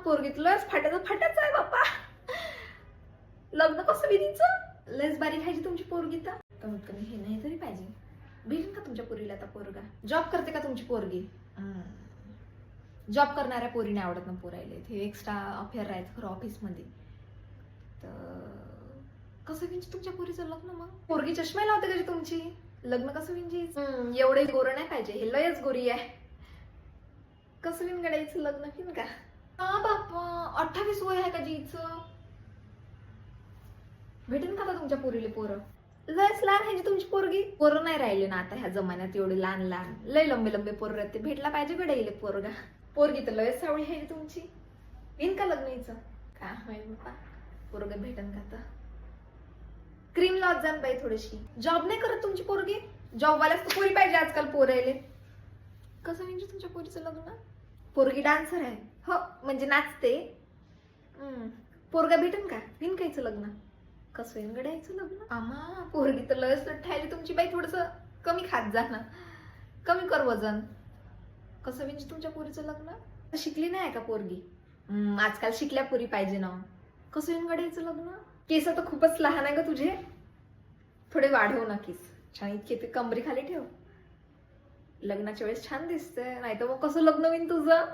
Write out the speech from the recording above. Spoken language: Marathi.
पोरगी तुलाच फाटाच आहे बाप्पा. लग्न कसं विधीचं? लयच बारीक खायची तुमची पोरगी तर. कमीत कमी हे नाही तरी पाहिजे. भेटेल का तुमच्या पोरीला आता पोरगा? जॉब करते का तुमची पोरगी? जॉब करणाऱ्या पोरीने आवडत ना पोरायले. ते एक्स्ट्रा अफेअर राहायचं खरं ऑफिसमध्ये. तर कसं विंची तुमच्या पोरीचं लग्न मग? पोरगी चष्मा लावते का तुमची? लग्न कसं विंची? एवढे गोरं नाही पाहिजे, हे लयच गोरी आहे. कसं विन गडायचं लग्न फिन का? हा बाप्पा 28 वय आहे का जीचं? भेटेन का तुमच्या पोरीले पोरं? लयच लहान आहे जी तुमची पोरगी. पोरं नाही राहिले ना आता ह्या जमान्यात, एवढे लहान लहान लय लंबे पोरं राहते. भेटला पाहिजे गडाईले पोरगा. पोरगी तर लयच सावळी आहे तुमची. विन का लग्न हिचं? का माहित बाप्पा पोरगा भेटन का तर. क्रीम लावत जाण बाई थोडीशी. जॉब नाही करत तुमची पोरगी? जॉबवाल्याच तर पोरी पाहिजे आजकाल पोरायले. कसं म्हणजे तुमच्या पोरीचं लग्न? पोरगी डान्सर आहे. हो म्हणजे नाचते. पोरगा भेटन का? विन कायचं लग्न? कसं येईन गड्याचं लग्न? आमा पोरगी तर लयच लठ्ठायली तुमची बाई. थोडस कमी खात जा ना, कमी कर वजन. कसं म्हणजे तुमच्या पोरीचं लग्न? शिकली नाही का पोरगी? आजकाल शिकल्या पोरी पाहिजे ना. कसं येईन गड्याचं लग्न? केस तर खूपच लहान आहे ग तुझे, थोडे वाढव ना केस. छान इतके ते कमरी खाली ठेव. लग्नाच्या वेळेस छान दिसते, नाही तर मग कसं लग्न होईन तुझं?